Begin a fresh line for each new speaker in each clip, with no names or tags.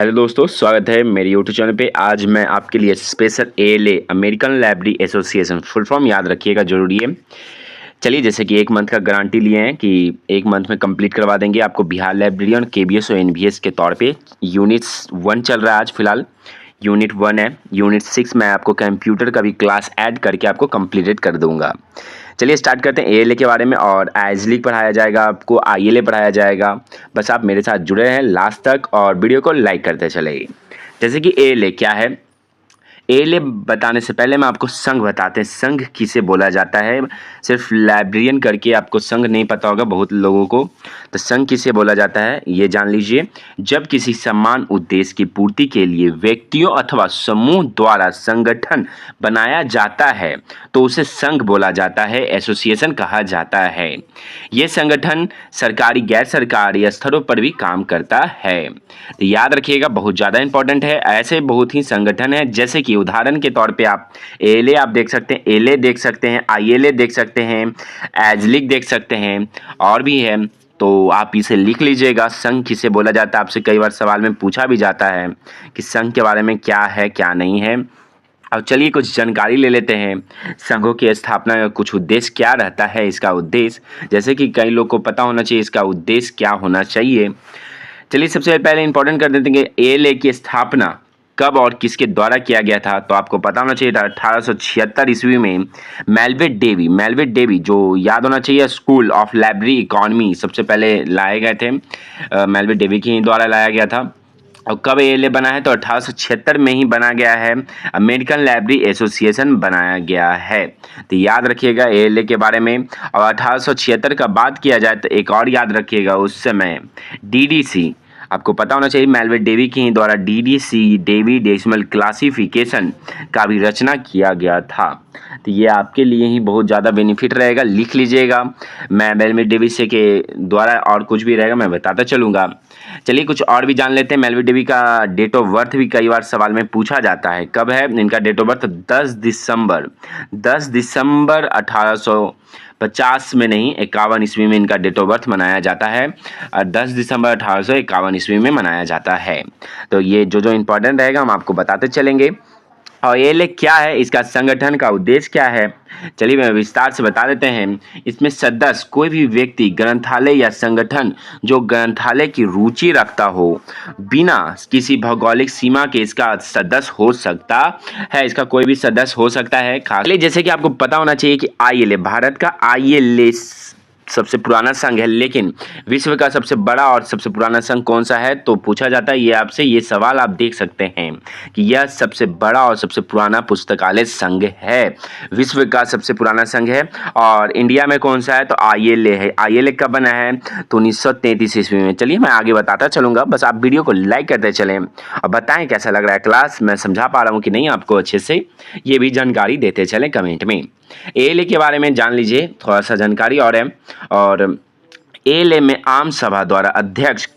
Hello दोस्तों, स्वागत है मेरे यूट्यूब चैनल पे। आज मैं आपके लिए special ALA American library association full form याद रखिएगा, जरूरी है। चलिए, जैसे कि 1 मंथ का गारंटी लिए हैं कि 1 मंथ में कंप्लीट करवा देंगे आपको बिहार लाइब्रेरी और केबीएस और एनबीएस के तौर पे। यूनिट्स 1 चल रहा है आज फिलहाल, यूनिट 1 है। यूनिट 6 मैं आपको कंप्यूटर का भी क्लास ऐड करके आपको कंप्लीटेड कर दूंगा। चलिए स्टार्ट करते हैं एएलए के बारे में। और आइजलिक पढ़ाया जाएगा आपको, आईएलए पढ़ाया जाएगा। बस आप मेरे साथ जुड़े रहें लास्ट तक और वीडियो को लाइक करते चले। जैसे कि एएलए क्या है, एएलए बताने से पहले मैं आपको संघ बताते हैं। संघ किसे बोला जाता है, सिर्फ लाइब्रेरियन करके आपको संघ नहीं पता होगा बहुत लोगों को। तो संघ किसे बोला जाता है ये जान लीजिए। जब किसी समान उद्देश्य की पूर्ति के लिए व्यक्तियों अथवा समूह द्वारा संगठन बनाया जाता है तो उसे संघ बोला जाता है, एसोसिएशन कहा जाता है। ये संगठन सरकारी गैर सरकारी स्तरों पर भी काम करता है। तो याद रखिएगा, बहुत ज़्यादा इंपॉर्टेंट है। ऐसे बहुत ही संगठन है, जैसे कि उदाहरण के तौर पे आप एएलए आप देख सकते हैं, एएलए देख सकते हैं, आईएलए देख सकते हैं, एजलिक देख सकते हैं, और भी है। तो आप इसे लिख लीजिएगा। संघ किसे बोला जाता है, आपसे कई बार सवाल में पूछा भी जाता है कि संघ के बारे में क्या है क्या नहीं है। अब चलिए कुछ जानकारी ले लेते हैं। संघों की स्थापना का कुछ उद्देश्य क्या रहता है, इसका उद्देश्य, जैसे कि कई लोग को पता होना चाहिए इसका उद्देश्य क्या होना चाहिए। चलिए सबसे पहले इंपॉर्टेंट कर देते हैं कि एएलए की स्थापना कब और किसके द्वारा किया गया था। तो आपको पता होना चाहिए था 1876 ईस्वी में मेलविट डेवी जो याद होना चाहिए, स्कूल ऑफ लाइब्रेरी इकोनॉमी सबसे पहले लाए गए थे। मेलविट डेवी के ही द्वारा लाया गया था। और कब एएलए बना है, तो 1876 में ही बना गया है। अमेरिकन लाइब्रेरी एसोसिएशन बनाया गया है। तो याद रखिएगा एएलए के बारे में। और 1876 का बात किया जाए तो एक और याद रखिएगा, उस समय डीडीसी आपको पता होना चाहिए, मेलविट डेवी के ही द्वारा डीडीसी डेवी डेसिमल क्लासिफिकेशन का भी रचना किया गया था। तो ये आपके लिए ही बहुत ज़्यादा बेनिफिट रहेगा, लिख लीजिएगा। मैं मेलविट डेवी से के द्वारा और कुछ भी रहेगा मैं बताता चलूँगा। चलिए कुछ और भी जान लेते हैं। मेलविट डेवी का डेट ऑफ बर्थ भी कई बार सवाल में पूछा जाता है। कब है इनका डेट ऑफ बर्थ? 10 दिसंबर 1850 में नहीं, 51 ईस्वी में इनका डेट ऑफ बर्थ मनाया जाता है। और 10 दिसंबर 1851 ईस्वी में मनाया जाता है। तो ये जो इंपॉर्टेंट रहेगा हम आपको बताते चलेंगे। और एएलए क्या है, इसका संगठन का उद्देश्य क्या है, चलिए मैं विस्तार से बता देते हैं। इसमें सदस्य कोई भी व्यक्ति, ग्रंथालय या संगठन जो ग्रंथालय की रुचि रखता हो, बिना किसी भौगोलिक सीमा के इसका सदस्य हो सकता है। इसका कोई भी सदस्य हो सकता है। खास जैसे कि आपको पता होना चाहिए कि आईएलए, भारत का आईएलए सबसे पुराना संघ है, लेकिन विश्व का सबसे बड़ा और सबसे पुराना संघ कौन सा है, तो पूछा जाता है ये आपसे। ये सवाल आप देख सकते हैं कि यह सबसे बड़ा और सबसे पुराना पुस्तकालय संघ है, विश्व का सबसे पुराना संघ है। और इंडिया में कौन सा है, तो आईएलए है। आईएलए कब बना है, तो 1933 ईस्वी में। चलिए मैं आगे बताता चलूँगा, बस आप वीडियो को लाइक करते चलें और बताएं कैसा लग रहा है क्लास, मैं समझा पा रहा हूँ कि नहीं आपको अच्छे से, ये भी जानकारी देते चलें कमेंट में। एएलए के बारे में जान लीजिए, थोड़ा सा जानकारी और है। और एएलए में आम सभा द्वारा अध्यक्ष,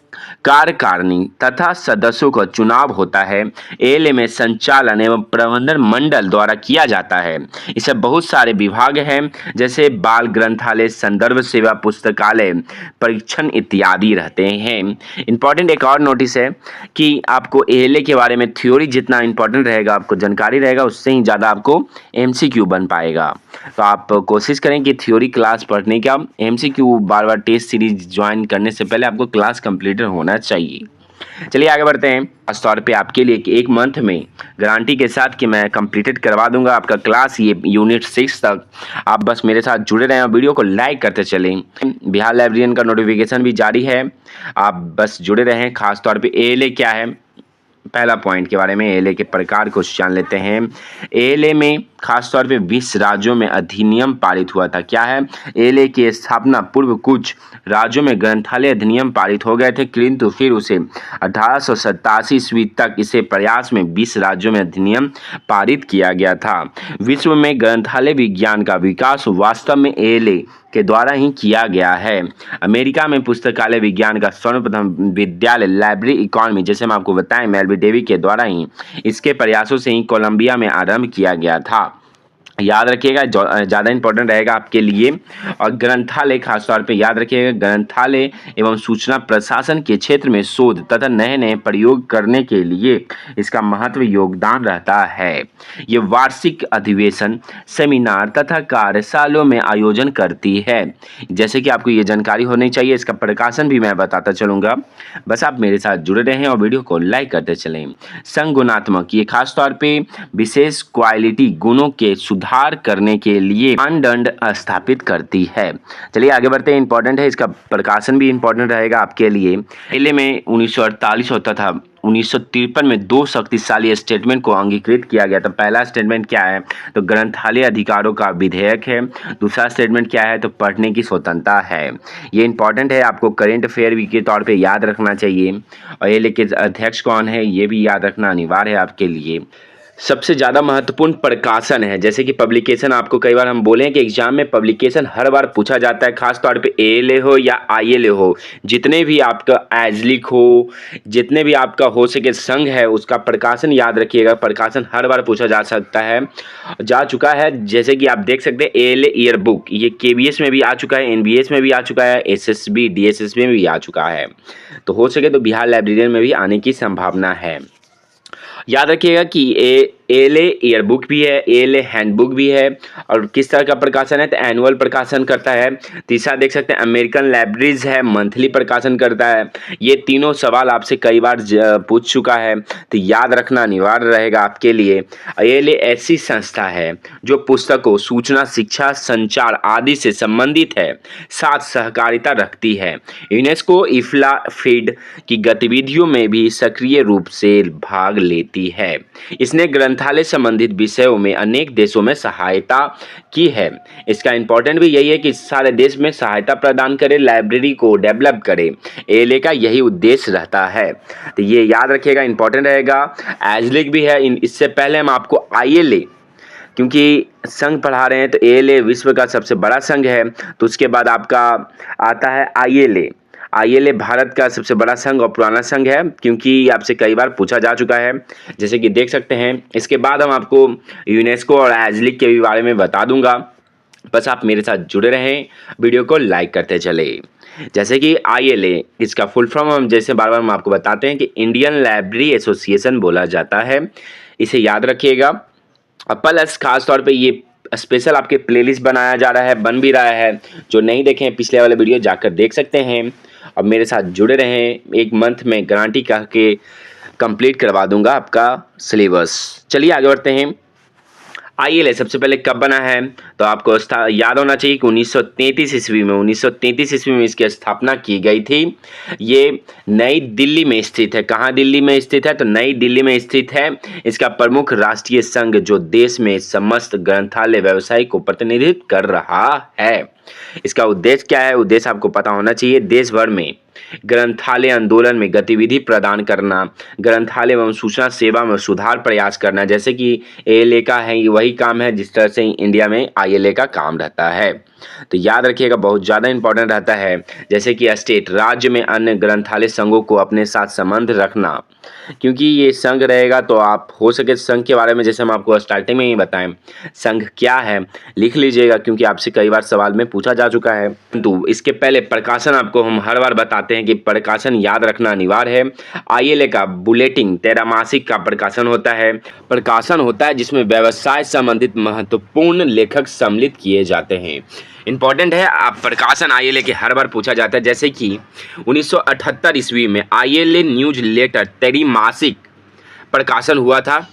कार्यकारिणी तथा सदस्यों का चुनाव होता है। एएलए में संचालन एवं प्रबंधन मंडल द्वारा किया जाता है। इसमें बहुत सारे विभाग हैं, जैसे बाल ग्रंथालय, संदर्भ सेवा, पुस्तकालय, परीक्षण इत्यादि रहते हैं। इंपॉर्टेंट एक और नोटिस है कि आपको एएलए के बारे में थ्योरी जितना इंपॉर्टेंट रहेगा, आपको जानकारी रहेगा, उससे ही ज़्यादा आपको एमसीक्यू बन पाएगा। तो आप कोशिश करें कि थ्योरी क्लास पढ़ने का, एमसीक्यू बार बार टेस्ट सीरीज ज्वाइन करने से पहले आपको क्लास कंप्लीट होना चाहिए। चलिए आगे बढ़ते हैं। खास तौर पे आपके लिए 1 मंथ में गारंटी के साथ कि मैं कंप्लीटेड करवा दूंगा आपका क्लास, ये यूनिट 6 तक। आप बस मेरे साथ जुड़े रहें और वीडियो को लाइक करते चलें। बिहार लाइब्रेरियन का नोटिफिकेशन भी जारी है, आप बस जुड़े रहें। खास तौर पे एएलए क्या है, पहला पॉइंट के बारे में, एएलए के प्रकार को जान लेते हैं। एएलए में खास तौर पे 20 राज्यों में अधिनियम पारित हुआ था। क्या है, एएलए की स्थापना पूर्व कुछ राज्यों में ग्रंथालय अधिनियम पारित हो गए थे, किंतु फिर उसे 1887 ईस्वी तक इसे प्रयास में 20 राज्यों में अधिनियम पारित किया गया था। विश्व में ग्रंथालय विज्ञान का विकास वास्तव में एएलए के द्वारा ही किया गया है। अमेरिका में पुस्तकालय विज्ञान का सर्वप्रथम विद्यालय लाइब्रेरी इकोनॉमी, जैसे हम आपको बताएं, मेलविट डेवी के द्वारा ही, इसके प्रयासों से ही कोलंबिया में आरंभ किया गया था। याद रखिएगा, ज़्यादा इंपॉर्टेंट रहेगा आपके लिए। और ग्रंथालय खासतौर पे याद रखिएगा, ग्रंथालय एवं सूचना प्रशासन के क्षेत्र में शोध तथा नए नए प्रयोग करने के लिए इसका महत्व योगदान रहता है। ये वार्षिक अधिवेशन, सेमिनार तथा कार्यशालाओं में आयोजन करती है। जैसे कि आपको ये जानकारी होनी चाहिए, इसका प्रकाशन भी मैं बताता चलूँगा, बस आप मेरे साथ जुड़े रहें और वीडियो को लाइक करते चलें। संघ गुणात्मक, ये खासतौर पे विशेष क्वालिटी गुणों के सुधार करने के लिए मानदंड स्थापित करती है। चलिए आगे बढ़ते हैं, इंपॉर्टेंट है, इसका प्रकाशन भी इंपॉर्टेंट रहेगा आपके लिए। पहले में 1948 होता था, 1953 में 2 शक्तिशाली स्टेटमेंट को अंगीकृत किया गया। तो पहला स्टेटमेंट क्या है, तो ग्रंथालय अधिकारों का विधेयक है। दूसरा स्टेटमेंट क्या है, तो पढ़ने की स्वतंत्रता है। ये इंपॉर्टेंट है, आपको करेंट अफेयर के तौर पे याद रखना चाहिए। और ये लेके अध्यक्ष कौन है, ये भी याद रखना अनिवार्य है आपके लिए। सबसे ज़्यादा महत्वपूर्ण प्रकाशन है, जैसे कि पब्लिकेशन, आपको कई बार हम बोले हैं कि एग्जाम में पब्लिकेशन हर बार पूछा जाता है, खास तौर पे एएलए हो या आईएलए हो, जितने भी आपका एजलिक हो, जितने भी आपका हो सके संघ है, उसका प्रकाशन याद रखिएगा। प्रकाशन हर बार पूछा जा सकता है, जा चुका है। जैसे कि आप देख सकते हैं एएलए ईयर बुक, ये केबीएस में भी आ चुका है, एनबीएस में भी आ चुका है, एसएसबी डीएसएसबी में भी आ चुका है। तो हो सके तो बिहार लाइब्रेरियन में भी आने की संभावना है। याद रखिएगा कि एएलए ईयर बुक भी है, एएलए हैंडबुक भी है। और किस तरह का प्रकाशन है, तो एनुअल प्रकाशन करता है। तीसरा देख सकते हैं अमेरिकन लाइब्रेरीज है, मंथली प्रकाशन करता है। ये तीनों सवाल आपसे कई बार पूछ चुका है, तो याद रखना अनिवार्य रहेगा आपके लिए। एएलए ऐसी संस्था है जो पुस्तकों, सूचना, शिक्षा, संचार आदि से संबंधित है, साथ सहकारिता रखती है। यूनेस्को इफ्ला फीड की गतिविधियों में भी सक्रिय रूप से भाग लेती है। इसने ग्रंथालय संबंधित विषयों में अनेक देशों में सहायता की है। इसका इंपॉर्टेंट भी यही है कि सारे देश में सहायता प्रदान करे, लाइब्रेरी को डेवलप करे। एएलए का यही उद्देश्य रहता है, तो ये याद रखिएगा, इंपॉर्टेंट रहेगा। एजलिक भी है। इससे पहले हम आपको आईएलए, क्योंकि संघ पढ़ा रहे हैं, तो एएलए विश्व का सबसे बड़ा संघ है, तो उसके बाद आपका आता है आईएलए। आईएलए भारत का सबसे बड़ा संघ और पुराना संघ है, क्योंकि आपसे कई बार पूछा जा चुका है, जैसे कि देख सकते हैं। इसके बाद हम आपको यूनेस्को और एजलिक के बारे में बता दूंगा, बस आप मेरे साथ जुड़े रहें, वीडियो को लाइक करते चले। जैसे कि आईएलए, इसका फुल फॉर्म हम जैसे बार बार हम आपको बताते हैं कि इंडियन लाइब्रेरी एसोसिएशन बोला जाता है, इसे याद रखिएगा। प्लस खास तौर पे ये स्पेशल आपके प्लेलिस्ट बनाया जा रहा है, बन भी रहा है। जो नहीं देखे हैं पिछले वाले वीडियो, जाकर देख सकते हैं। और मेरे साथ जुड़े रहें, 1 मंथ में गारंटी करके कंप्लीट करवा दूंगा आपका सिलेबस। चलिए आगे बढ़ते हैं। आईएलए सबसे पहले कब बना है, तो आपको याद होना चाहिए कि 1933 ईस्वी में इसकी स्थापना की गई थी। ये नई दिल्ली में स्थित है। कहाँ दिल्ली में स्थित है, तो नई दिल्ली में स्थित है। इसका प्रमुख राष्ट्रीय संघ जो देश में समस्त ग्रंथालय व्यवसाय को प्रतिनिधित्व कर रहा है। इसका उद्देश्य क्या है, उद्देश्य आपको पता होना चाहिए। देश भर में ग्रंथालय आंदोलन में गतिविधि प्रदान करना, ग्रंथालय एवं सूचना सेवा में सुधार प्रयास करना, जैसे कि एएलए का है वही काम है जिस तरह से इंडिया में आईएलए का काम रहता है। तो याद रखिएगा, बहुत ज़्यादा इंपॉर्टेंट रहता है। जैसे कि स्टेट, राज्य में अन्य ग्रंथालय संघों को अपने साथ संबंध रखना, क्योंकि ये संघ रहेगा तो आप हो सके संघ के बारे में, जैसे हम आपको स्टार्टिंग में ही बताएं, संघ क्या है लिख लीजिएगा, क्योंकि आपसे कई बार सवाल में पूछा जा चुका है। तो इसके पहले प्रकाशन आपको हम हर बार बताते हैं कि प्रकाशन याद रखना अनिवार्य है। आईएलए का बुलेटिन त्रैमासिक का प्रकाशन होता है जिसमें व्यवसाय संबंधित महत्वपूर्ण लेखक सम्मिलित किए जाते हैं। इंपॉर्टेंट है, आप प्रकाशन आईएलए के हर बार पूछा जाता है। जैसे कि 1978 ईस्वी में आईएलए न्यूज लेटर त्रैमासिक प्रकाशन हुआ था।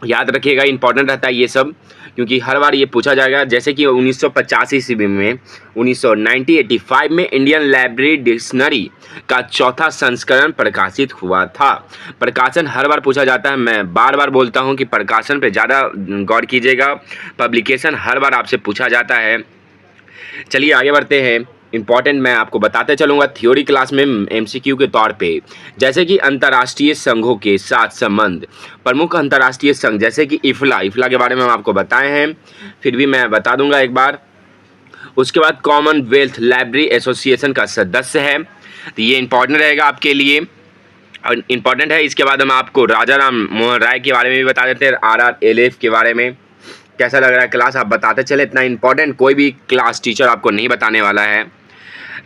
याद रखिएगा, इंपॉर्टेंट रहता है ये सब, क्योंकि हर बार ये पूछा जाएगा। जैसे कि 1985 ईस्वी में 1985 में इंडियन लाइब्रेरी डिक्शनरी का चौथा संस्करण प्रकाशित हुआ था। प्रकाशन हर बार पूछा जाता है। मैं बार बार बोलता हूँ कि प्रकाशन पे ज़्यादा गौर कीजिएगा, पब्लिकेशन हर बार आपसे पूछा जाता है। चलिए आगे बढ़ते हैं। इंपॉर्टेंट मैं आपको बताते चलूँगा थ्योरी क्लास में एमसीक्यू के तौर पे। जैसे कि अंतर्राष्ट्रीय संघों के साथ संबंध, प्रमुख अंतर्राष्ट्रीय संघ जैसे कि इफ्ला के बारे में हम आपको बताए हैं, फिर भी मैं बता दूंगा एक बार। उसके बाद कॉमनवेल्थ लाइब्रेरी एसोसिएशन का सदस्य है, तो ये इंपॉर्टेंट रहेगा आपके लिए और इम्पॉर्टेंट है। इसके बाद हम आपको राजा राम मोहन राय के बारे में भी बता देते हैं, RRLF के बारे में। कैसा लग रहा है क्लास आप बताते चले। इतना इंपॉर्टेंट कोई भी क्लास टीचर आपको नहीं बताने वाला है।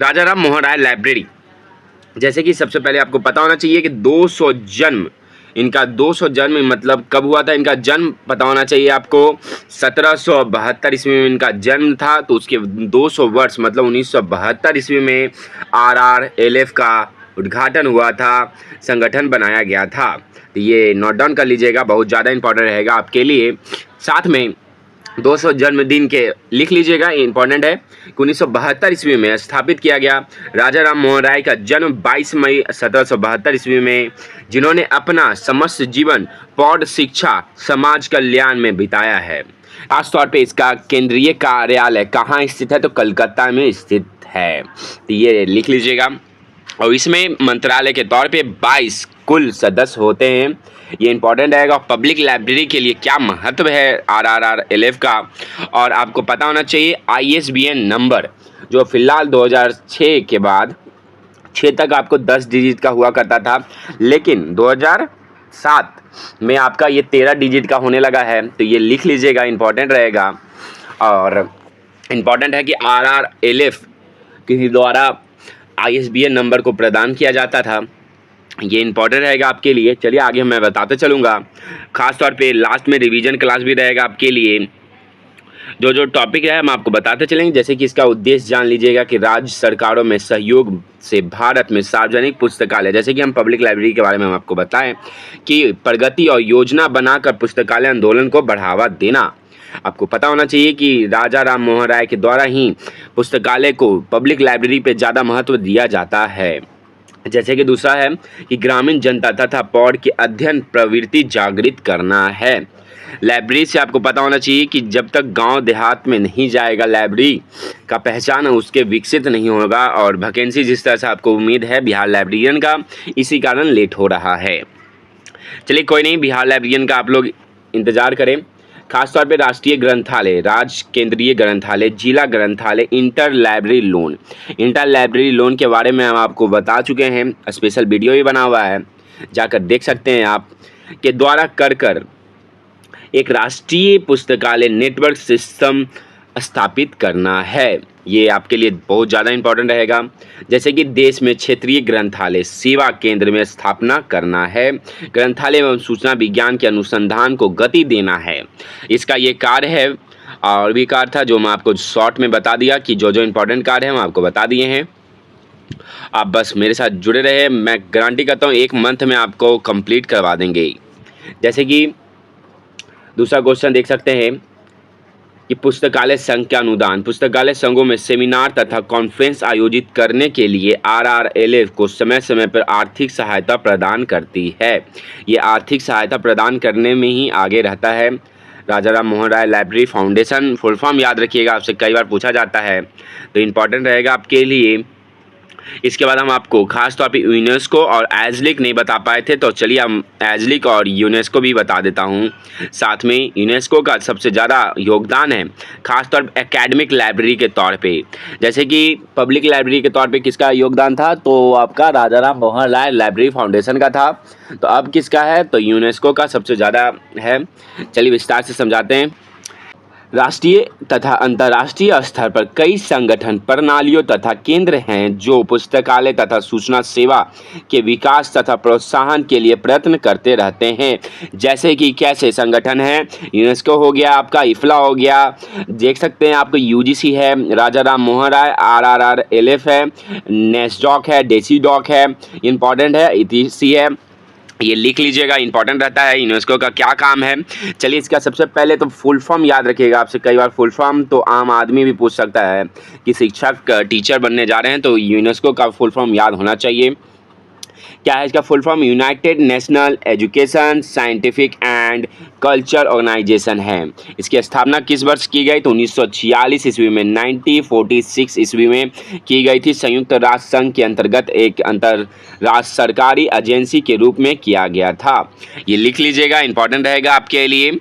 राजा राम मोहन राय लाइब्रेरी, जैसे कि सबसे पहले आपको पता होना चाहिए कि 200 जन्म, इनका 200 जन्म मतलब कब हुआ था, इनका जन्म पता होना चाहिए आपको। 1772 ईस्वी में इनका जन्म था, तो उसके 200 वर्ष मतलब 1972 ईस्वी में RRLF का उद्घाटन हुआ था, संगठन बनाया गया था। तो ये नोट डाउन कर लीजिएगा, बहुत ज़्यादा इंपॉर्टेंट रहेगा आपके लिए। साथ में 200 जन्मदिन के लिख लीजिएगा, इंपॉर्टेंट है। 1972 ईस्वी में स्थापित किया गया। राजा राम मोहन राय का जन्म 22 मई 1772 ईस्वी में, जिन्होंने अपना समस्त जीवन पौध शिक्षा समाज कल्याण में बिताया है। खासतौर पे इसका केंद्रीय कार्यालय कहाँ स्थित है, तो कलकत्ता में स्थित है। तो ये लिख लीजिएगा। और इसमें मंत्रालय के तौर पे 22 कुल सदस्य होते हैं, ये इंपॉर्टेंट रहेगा। पब्लिक लाइब्रेरी के लिए क्या महत्व है RRLF का, और आपको पता होना चाहिए ISBN नंबर, जो फिलहाल 2006 के बाद 6 तक आपको 10 डिजिट का हुआ करता था, लेकिन 2007 में आपका ये 13 डिजिट का होने लगा है। तो ये लिख लीजिएगा, इंपॉर्टेंट रहेगा। और इम्पॉर्टेंट है कि RRLF के द्वारा ISBN नंबर को प्रदान किया जाता था, ये इंपॉर्टेंट रहेगा आपके लिए। चलिए आगे मैं बताते चलूँगा। खास तौर पे लास्ट में रिवीजन क्लास भी रहेगा आपके लिए। जो टॉपिक है हम आपको बताते चलेंगे, जैसे कि इसका उद्देश्य जान लीजिएगा कि राज्य सरकारों में सहयोग से भारत में सार्वजनिक पुस्तकालय, जैसे कि हम पब्लिक लाइब्रेरी के बारे में हम आपको बताएं कि प्रगति और योजना बनाकर पुस्तकालय आंदोलन को बढ़ावा देना। आपको पता होना चाहिए कि राजा राम मोहन राय के द्वारा ही पुस्तकालय को, पब्लिक लाइब्रेरी पे ज़्यादा महत्व दिया जाता है। जैसे कि दूसरा है कि ग्रामीण जनता तथा पौध की अध्ययन प्रवृत्ति जागृत करना है। लाइब्रेरी से आपको पता होना चाहिए कि जब तक गांव देहात में नहीं जाएगा लाइब्रेरी का पहचान उसके विकसित नहीं होगा, और वैकेंसी जिस तरह से आपको उम्मीद है बिहार लाइब्रेरियन का, इसी कारण लेट हो रहा है। चलिए कोई नहीं, बिहार लाइब्रेरियन का आप लोग इंतज़ार करें। खासतौर पे राष्ट्रीय ग्रंथालय, राज्य केंद्रीय ग्रंथालय, जिला ग्रंथालय, inter library loan. Inter library loan के बारे में हम आपको बता चुके हैं, स्पेशल वीडियो भी बना हुआ है, जाकर देख सकते हैं आप। के द्वारा कर एक राष्ट्रीय पुस्तकालय नेटवर्क सिस्टम स्थापित करना है, ये आपके लिए बहुत ज़्यादा इंपॉर्टेंट रहेगा। जैसे कि देश में क्षेत्रीय ग्रंथालय सेवा केंद्र में स्थापना करना है। ग्रंथालय एवं सूचना विज्ञान के अनुसंधान को गति देना है, इसका ये कार्य है। और भी कार्य था जो मैं आपको शॉर्ट में बता दिया कि जो इंपॉर्टेंट कार्य है हम आपको बता दिए हैं। आप बस मेरे साथ जुड़े रहे, मैं गारंटी करता हूँ 1 मंथ में आपको कंप्लीट करवा देंगे। जैसे कि दूसरा क्वेश्चन देख सकते हैं कि पुस्तकालय संघ का अनुदान, पुस्तकालय संघों में सेमिनार तथा कॉन्फ्रेंस आयोजित करने के लिए RRLF को समय समय पर आर्थिक सहायता प्रदान करती है। ये आर्थिक सहायता प्रदान करने में ही आगे रहता है। राजा Ram Mohan Roy library foundation, full form याद रखिएगा, आपसे कई बार पूछा जाता है, तो इम्पॉर्टेंट रहेगा आपके लिए। इसके बाद हम आपको खास तौर पे यूनेस्को और एजलिक नहीं बता पाए थे, तो चलिए हम एजलिक और यूनेस्को भी बता देता हूँ। साथ में यूनेस्को का सबसे ज़्यादा योगदान है खास तौर पे एकेडमिक लाइब्रेरी के तौर पे। जैसे कि पब्लिक लाइब्रेरी के तौर पे किसका योगदान था, तो आपका राजा राम मोहन राय लाइब्रेरी फाउंडेशन का था। तो अब किसका है, तो यूनेस्को का सबसे ज़्यादा है। चलिए विस्तार से समझाते हैं। राष्ट्रीय तथा अंतर्राष्ट्रीय स्तर पर कई संगठन, प्रणालियों तथा केंद्र हैं जो पुस्तकालय तथा सूचना सेवा के विकास तथा प्रोत्साहन के लिए प्रयत्न करते रहते हैं। जैसे कि कैसे संगठन हैं, यूनेस्को हो गया, आपका इफ्ला हो गया, देख सकते हैं आपको UGC है, राजा राम मोहन राय, RRLF है, नेस्डॉक है, डेसीडॉक है, इंपॉर्टेंट है, ETC है, ये लिख लीजिएगा, इंपॉर्टेंट रहता है। यूनेस्को का क्या काम है, चलिए इसका सबसे पहले तो फुल फॉर्म याद रखिएगा। आपसे कई बार फुल फॉर्म तो आम आदमी भी पूछ सकता है कि शिक्षक टीचर बनने जा रहे हैं, तो यूनेस्को का फुल फॉर्म याद होना चाहिए। क्या है इसका full form, united national education scientific and culture organisation है। इसकी स्थापना किस वर्ष की गई, तो 1946 ईस्वी में, 1946 ईस्वी में की गई थी। संयुक्त राष्ट्र संघ के अंतर्गत एक अंतर्राष्ट्रीय सरकारी एजेंसी के रूप में किया गया था, ये लिख लीजिएगा, इंपॉर्टेंट रहेगा आपके लिए।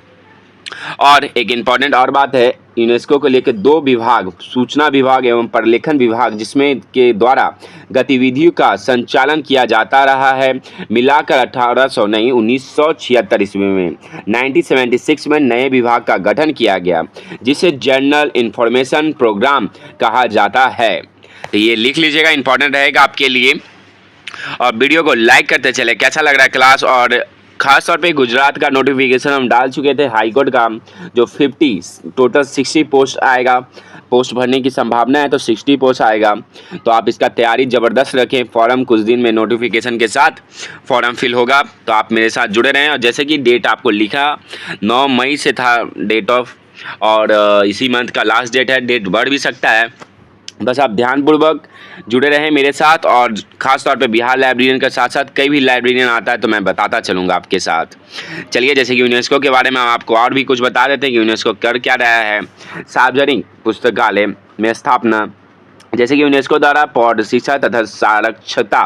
और एक इम्पॉर्टेंट और बात है यूनेस्को को लेकर 2 विभाग, सूचना विभाग एवं प्रलेखन विभाग, जिसमें के द्वारा गतिविधियों का संचालन किया जाता रहा है, मिलाकर 1976 ईस्वी में 1976 में नए विभाग का गठन किया गया, जिसे जनरल इंफॉर्मेशन प्रोग्राम कहा जाता है। तो ये लिख लीजिएगा, इंपॉर्टेंट रहेगा आपके लिए। और वीडियो को लाइक करते चले। कैसा लग रहा है क्लास? और खास तौर पे गुजरात का नोटिफिकेशन हम डाल चुके थे हाईकोर्ट का, जो 50 टोटल 60 पोस्ट आएगा, पोस्ट भरने की संभावना है, तो 60 पोस्ट आएगा। तो आप इसका तैयारी ज़बरदस्त रखें। फॉर्म कुछ दिन में नोटिफिकेशन के साथ फॉर्म फिल होगा, तो आप मेरे साथ जुड़े रहें। और जैसे कि डेट आपको लिखा 9 मई से था डेट ऑफ, और इसी मंथ का लास्ट डेट है, डेट बढ़ भी सकता है। बस आप ध्यानपूर्वक जुड़े रहें मेरे साथ। और ख़ास तौर पे बिहार लाइब्रेरियन के साथ साथ कई भी लाइब्रेरियन आता है तो मैं बताता चलूँगा आपके साथ। चलिए, जैसे कि यूनेस्को के बारे में हम आपको और भी कुछ बता देते हैं कि यूनेस्को कर क्या रहा है। सार्वजनिक पुस्तकालय में स्थापना। जैसे कि यूनेस्को द्वारा पौध शिक्षा तथा साक्षरता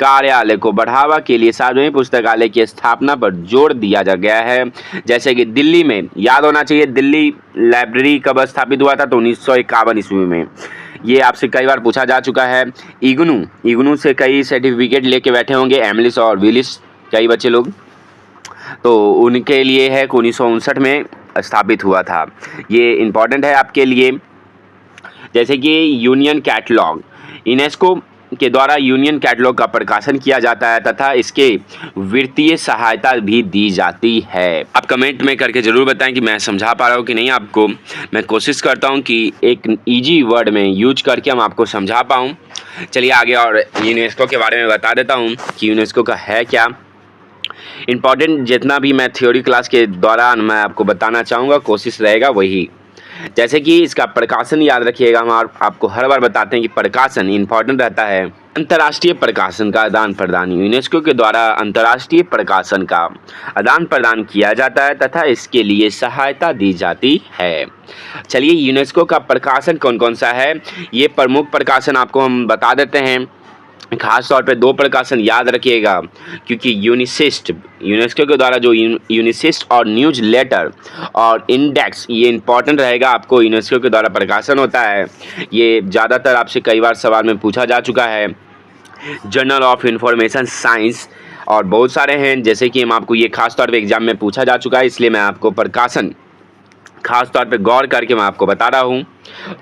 कार्यालय को बढ़ावा के लिए सार्वजनिक पुस्तकालय की स्थापना पर जोर दिया जा गया है। जैसे कि दिल्ली में, याद होना चाहिए, दिल्ली लाइब्रेरी कब स्थापित हुआ था? तो 1951 ईस्वी में। ये आपसे कई बार पूछा जा चुका है। इग्नू से कई सर्टिफिकेट लेके बैठे होंगे एमिलिस और विलिस, कई बच्चे लोग, तो उनके लिए है कि 1959 में स्थापित हुआ था। ये इम्पॉर्टेंट है आपके लिए। जैसे कि यूनियन कैटलॉग, यूनेस्को के द्वारा यूनियन कैटलॉग का प्रकाशन किया जाता है तथा इसके वित्तीय सहायता भी दी जाती है। आप कमेंट में करके ज़रूर बताएं कि मैं समझा पा रहा हूँ कि नहीं आपको। मैं कोशिश करता हूँ कि एक इजी वर्ड में यूज करके हम आपको समझा पाऊँ। चलिए आगे और यूनेस्को के बारे में बता देता हूँ कि यूनेस्को का है क्या। इम्पॉर्टेंट जितना भी मैं थ्योरी क्लास के दौरान मैं आपको बताना चाहूँगा, कोशिश रहेगा वही। जैसे कि इसका प्रकाशन याद रखिएगा, हम आपको हर बार बताते हैं कि प्रकाशन इंपॉर्टेंट रहता है। अंतर्राष्ट्रीय प्रकाशन का आदान प्रदान, यूनेस्को के द्वारा अंतर्राष्ट्रीय प्रकाशन का आदान प्रदान किया जाता है तथा इसके लिए सहायता दी जाती है। चलिए, यूनेस्को का प्रकाशन कौन कौन सा है, ये प्रमुख प्रकाशन आपको हम बता देते हैं। खास तौर पे 2 प्रकाशन याद रखिएगा, क्योंकि यूनेस्को के द्वारा जो यूनिसिस्ट और न्यूज लेटर और इंडेक्स, ये इंपॉर्टेंट रहेगा आपको। यूनेस्को के द्वारा प्रकाशन होता है, ये ज़्यादातर आपसे कई बार सवाल में पूछा जा चुका है। जर्नल ऑफ इंफॉर्मेशन साइंस और बहुत सारे हैं, जैसे कि हम आपको ये खास तौर पे एग्जाम में पूछा जा चुका है, इसलिए मैं आपको प्रकाशन खास तौर पे गौर करके मैं आपको बता रहा हूँ।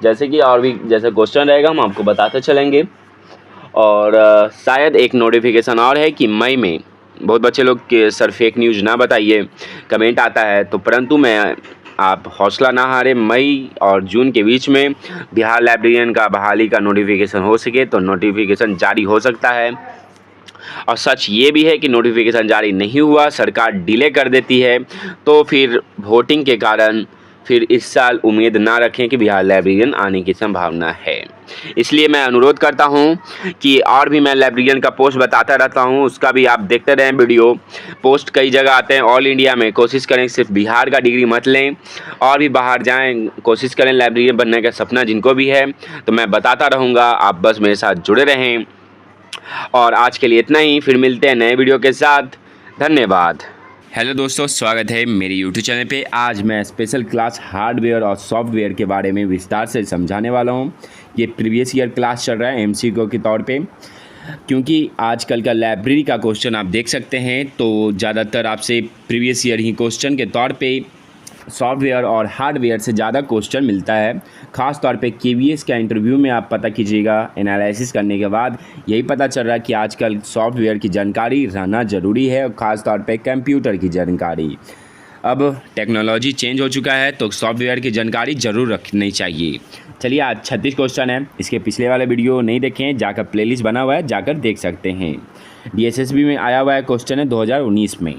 जैसे कि और भी जैसे क्वेश्चन रहेगा हम आपको बताते चलेंगे। और शायद एक नोटिफिकेशन और है कि मई में, बहुत बच्चे लोग के सर फेक न्यूज़ ना बताइए, कमेंट आता है, तो परंतु मैं आप हौसला ना हारें, मई और जून के बीच में बिहार लाइब्रेरियन का बहाली का नोटिफिकेशन हो सके तो नोटिफिकेशन जारी हो सकता है। और सच ये भी है कि नोटिफिकेशन जारी नहीं हुआ, सरकार डिले कर देती है, तो फिर वोटिंग के कारण फिर इस साल उम्मीद ना रखें कि बिहार लाइब्रेरियन आने की संभावना है। इसलिए मैं अनुरोध करता हूं कि और भी मैं लाइब्रेरियन का पोस्ट बताता रहता हूं, उसका भी आप देखते रहें वीडियो। पोस्ट कई जगह आते हैं ऑल इंडिया में, कोशिश करें सिर्फ बिहार का डिग्री मत लें, और भी बाहर जाएं, कोशिश करें लाइब्रेरियन बनने का सपना जिनको भी है, तो मैं बताता रहूँगा, आप बस मेरे साथ जुड़े रहें। और आज के लिए इतना ही, फिर मिलते हैं नए वीडियो के साथ। धन्यवाद। हेलो दोस्तों, स्वागत है मेरे यूट्यूब चैनल पे। आज मैं स्पेशल क्लास हार्डवेयर और सॉफ्टवेयर के बारे में विस्तार से समझाने वाला हूँ। ये प्रीवियस ईयर क्लास चल रहा है एमसीक्यू के तौर पे, क्योंकि आजकल का लाइब्रेरी का क्वेश्चन आप देख सकते हैं, तो ज़्यादातर आपसे प्रीवियस ईयर ही क्वेश्चन के तौर पे सॉफ्टवेयर और हार्डवेयर से ज़्यादा क्वेश्चन मिलता है। ख़ास तौर पे केवीएस का इंटरव्यू में आप पता कीजिएगा, एनालिसिस करने के बाद यही पता चल रहा है कि आजकल सॉफ्टवेयर की जानकारी रहना ज़रूरी है, और ख़ास तौर पे कंप्यूटर की जानकारी। अब टेक्नोलॉजी चेंज हो चुका है, तो सॉफ्टवेयर की जानकारी ज़रूर रखनी चाहिए। चलिए, आज 36 क्वेश्चन है। इसके पिछले वाले वीडियो नहीं देखें, जाकर प्लेलिस्ट बना हुआ है, जाकर देख सकते हैं। DSSB में आया हुआ है क्वेश्चन है 2019 में।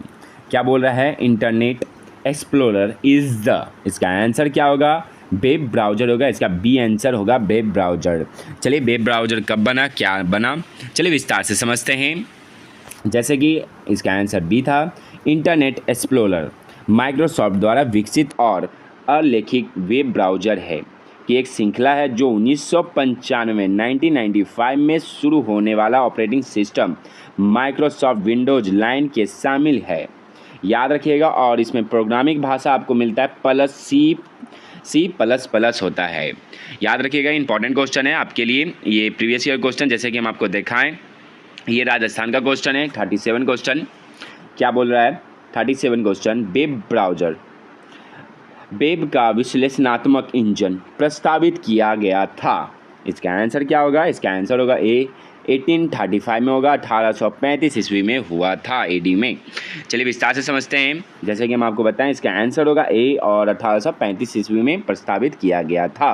क्या बोल रहा है? इंटरनेट एक्सप्लोरर इज़ द, इसका आंसर क्या होगा? वेब ब्राउज़र होगा। इसका बी आंसर होगा वेब ब्राउज़र। चलिए, वेब ब्राउज़र कब बना, क्या बना, चलिए विस्तार से समझते हैं। जैसे कि इसका आंसर बी था। इंटरनेट एक्सप्लोरर माइक्रोसॉफ्ट द्वारा विकसित और अलेखित वेब ब्राउज़र है कि एक श्रृंखला है जो 1995 में शुरू होने वाला operating system Microsoft Windows line के शामिल है, याद रखिएगा। और इसमें प्रोग्रामिंग भाषा आपको मिलता है +C C++ होता है। याद रखिएगा, इंपॉर्टेंट क्वेश्चन है आपके लिए, ये प्रीवियस ईयर क्वेश्चन जैसे कि हम आपको दिखाएं। ये राजस्थान का क्वेश्चन है 37 क्वेश्चन। क्या बोल रहा है 37 क्वेश्चन, वेब ब्राउज़र वेब का विश्लेषणात्मक इंजन प्रस्तावित किया गया था। इसका आंसर क्या होगा? इसका आंसर होगा ए, 1835 में होगा, 1835 ईस्वी में हुआ था एडी में। चलिए विस्तार से समझते हैं। जैसे कि हम आपको बताएं, इसका आंसर होगा ए और 1835 ईस्वी में प्रस्तावित किया गया था।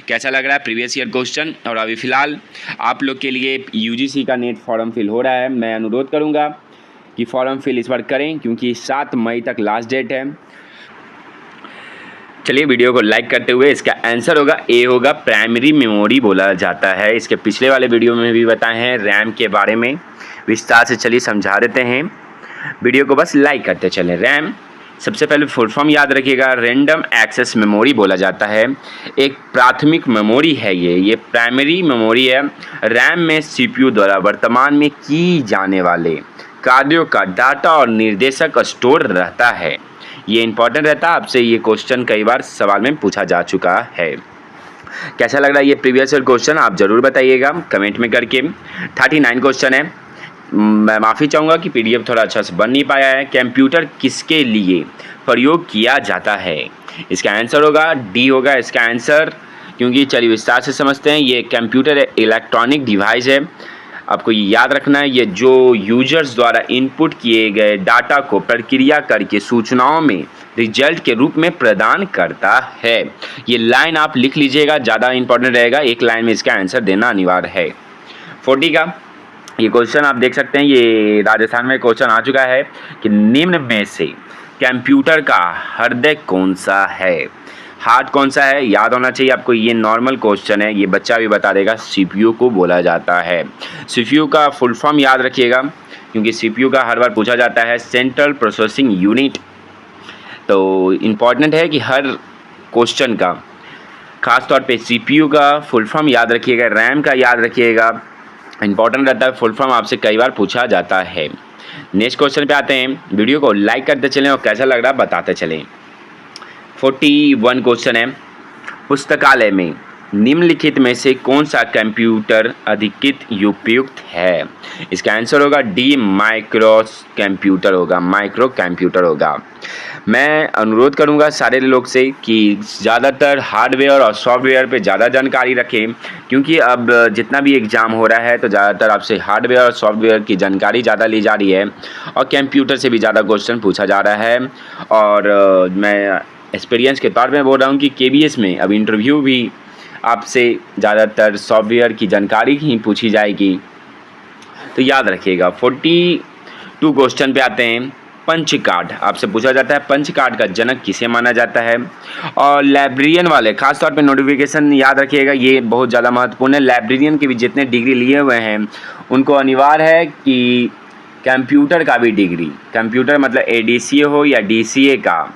कैसा लग रहा है प्रीवियस ईयर क्वेश्चन? और अभी फ़िलहाल आप लोग के लिए यूजीसी का नेट फॉर्म फिल हो रहा है। मैं अनुरोध करूँगा कि फॉर्म फिल इस बार करें, क्योंकि 7 मई तक लास्ट डेट है। चलिए वीडियो को लाइक करते हुए इसका आंसर होगा ए होगा, प्राइमरी मेमोरी बोला जाता है। इसके पिछले वाले वीडियो में भी बताए हैं रैम के बारे में विस्तार से, चलिए समझा देते हैं। वीडियो को बस लाइक करते चलें। रैम सबसे पहले फुल फॉर्म याद रखिएगा, रैंडम एक्सेस मेमोरी बोला जाता है। एक प्राथमिक मेमोरी है ये प्राइमरी मेमोरी है। रैम में सीपीयू द्वारा वर्तमान में की जाने वाले कार्यों का डाटा और निर्देशक स्टोर रहता है। ये इंपॉर्टेंट रहता है, आपसे ये क्वेश्चन कई बार सवाल में पूछा जा चुका है। कैसा लग रहा है ये प्रीवियस ईयर क्वेश्चन? आप ज़रूर बताइएगा कमेंट में करके। 39 क्वेश्चन है। मैं माफ़ी चाहूँगा कि पीडीएफ थोड़ा अच्छा से बन नहीं पाया है। कंप्यूटर किसके लिए प्रयोग किया जाता है? इसका आंसर होगा डी होगा इसका आंसर, क्योंकि चलिए विस्तार से समझते हैं। ये कंप्यूटर इलेक्ट्रॉनिक डिवाइस है। आपको ये याद रखना है, ये जो यूजर्स द्वारा इनपुट किए गए डाटा को प्रक्रिया करके सूचनाओं में रिजल्ट के रूप में प्रदान करता है। ये लाइन आप लिख लीजिएगा, ज़्यादा इंपॉर्टेंट रहेगा। एक लाइन में इसका आंसर देना अनिवार्य है। 40 का ये क्वेश्चन आप देख सकते हैं, ये राजस्थान में क्वेश्चन आ चुका है कि निम्न में से कंप्यूटर का हृदय कौन सा है? हार्ट कौन सा है? याद होना चाहिए आपको। ये नॉर्मल क्वेश्चन है, ये बच्चा भी बता देगा। सीपीयू को बोला जाता है। सीपीयू का फुल फॉर्म याद रखिएगा, क्योंकि सीपीयू का हर बार पूछा जाता है, सेंट्रल प्रोसेसिंग यूनिट। तो इम्पॉर्टेंट है कि हर क्वेश्चन का खास तौर पे सीपीयू का फुल फॉर्म याद रखिएगा, रैम का याद रखिएगा। इंपॉर्टेंट रहता है, फुल फॉर्म आपसे कई बार पूछा जाता है। नेक्स्ट क्वेश्चन पे आते हैं। वीडियो को लाइक करते चलें और कैसा लग रहा है बताते चलें। 41 क्वेश्चन है, पुस्तकालय में निम्नलिखित में से कौन सा कंप्यूटर अधिकृत उपयुक्त है? इसका आंसर होगा डी, माइक्रो कंप्यूटर होगा, माइक्रो कंप्यूटर होगा। मैं अनुरोध करूंगा सारे लोग से कि ज़्यादातर हार्डवेयर और सॉफ्टवेयर पे ज़्यादा जानकारी रखें, क्योंकि अब जितना भी एग्ज़ाम हो रहा है तो ज़्यादातर आपसे हार्डवेयर और सॉफ्टवेयर की जानकारी ज़्यादा ली जा रही है, और कंप्यूटर से भी ज़्यादा क्वेश्चन पूछा जा रहा है। और मैं एक्सपीरियंस के तौर पे बोल रहा हूँ कि केबीएस में अब इंटरव्यू भी आपसे ज़्यादातर सॉफ्टवेयर की जानकारी ही पूछी जाएगी, तो याद रखिएगा। 42 क्वेश्चन पे आते हैं। पंच कार्ड आपसे पूछा जाता है, पंच कार्ड का जनक किसे माना जाता है? और लाइब्रेरियन वाले खास तौर पे नोटिफिकेशन याद रखिएगा, ये बहुत ज़्यादा महत्वपूर्ण है। लाइब्रेरियन के भी जितने डिग्री लिए हुए हैं उनको अनिवार्य है कि कंप्यूटर का भी डिग्री, कंप्यूटर मतलब एडीसीए हो या डीसीए का,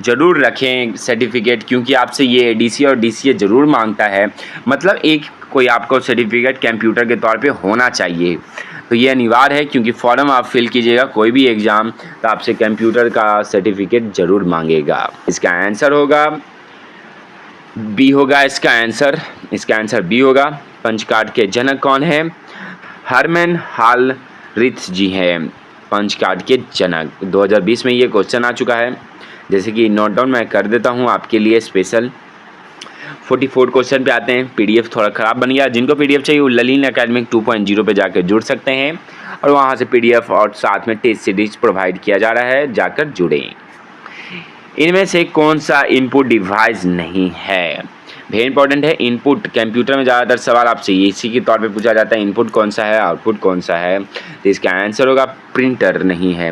ज़रूर रखें सर्टिफिकेट, क्योंकि आपसे ये एडीसीए और डीसीए ज़रूर मांगता है। मतलब एक कोई आपको सर्टिफिकेट कंप्यूटर के तौर पे होना चाहिए, तो ये अनिवार्य है, क्योंकि फॉर्म आप फिल कीजिएगा कोई भी एग्ज़ाम तो आपसे कंप्यूटर का सर्टिफिकेट ज़रूर मांगेगा। इसका आंसर होगा बी होगा इसका आंसर बी होगा। पंच कार्ड के जनक कौन है? हरमन हाल रिथ जी हैं पंच कार्ड के जनक। 2020 में ये क्वेश्चन आ चुका है, जैसे कि नोट डाउन मैं कर देता हूँ आपके लिए स्पेशल। 44 क्वेश्चन पे आते हैं। पीडीएफ थोड़ा ख़राब बन गया, जिनको पीडीएफ चाहिए वो ललीन एकेडमिक 2.0 पे जाकर जुड़ सकते हैं, और वहाँ से पीडीएफ और साथ में टेस्ट सीरीज प्रोवाइड किया जा रहा है, जाकर जुड़ें। इनमें से कौन सा इनपुट डिवाइस नहीं है? वेरी इंपॉर्टेंट है इनपुट। कंप्यूटर में ज़्यादातर सवाल आपसे इसी के तौर पे पूछा जाता है, इनपुट कौन सा है, आउटपुट कौन सा है? तो इसका आंसर होगा प्रिंटर नहीं है।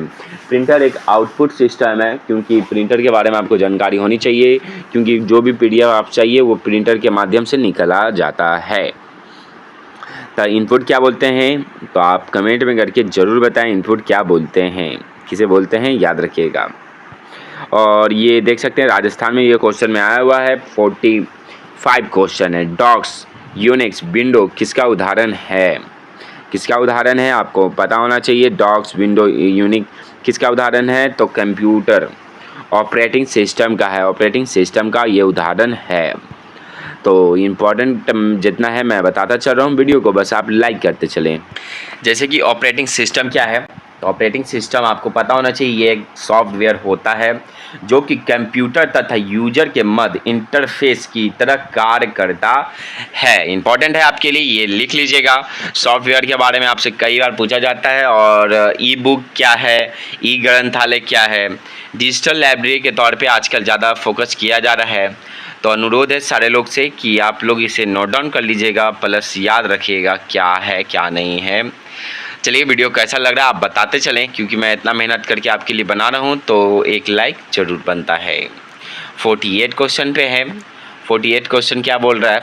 प्रिंटर एक आउटपुट सिस्टम है, क्योंकि प्रिंटर के बारे में आपको जानकारी होनी चाहिए, क्योंकि जो भी पीडीएफ आप चाहिए वो प्रिंटर के माध्यम से निकाला जाता है। तो इनपुट क्या बोलते हैं? तो आप कमेंट में करके ज़रूर बताएं इनपुट क्या बोलते हैं, किसे बोलते हैं, याद रखिएगा। और ये देख सकते हैं राजस्थान में ये क्वेश्चन में आया हुआ है। 45 क्वेश्चन है। डॉक्स, यूनिक्स, विंडो किसका उदाहरण है? किसका उदाहरण है आपको पता होना चाहिए। डॉक्स, विंडो, यूनिक किसका उदाहरण है? तो कंप्यूटर ऑपरेटिंग सिस्टम का है, ऑपरेटिंग सिस्टम का ये उदाहरण है। तो इम्पॉर्टेंट जितना है मैं बताता चल रहा हूँ, वीडियो को बस आप लाइक करते चलें। जैसे कि ऑपरेटिंग सिस्टम क्या है, तो ऑपरेटिंग सिस्टम आपको पता होना चाहिए, ये एक सॉफ्टवेयर होता है जो कि कंप्यूटर तथा यूजर के मध्य इंटरफेस की तरह कार्य करता है। इंपॉर्टेंट है आपके लिए, ये लिख लीजिएगा। सॉफ्टवेयर के बारे में आपसे कई बार पूछा जाता है। और ई बुक क्या है, ई ग्रंथालय क्या है, डिजिटल लाइब्रेरी के तौर पे आजकल ज़्यादा फोकस किया जा रहा है। तो अनुरोध है सारे लोग से कि आप लोग इसे नोट डाउन कर लीजिएगा, प्लस याद रखिएगा क्या है क्या नहीं है। चलिए, वीडियो कैसा लग रहा है आप बताते चलें, क्योंकि मैं इतना मेहनत करके आपके लिए बना रहा हूँ तो एक लाइक ज़रूर बनता है। 48 क्वेश्चन पे है। 48 क्वेश्चन क्या बोल रहा है,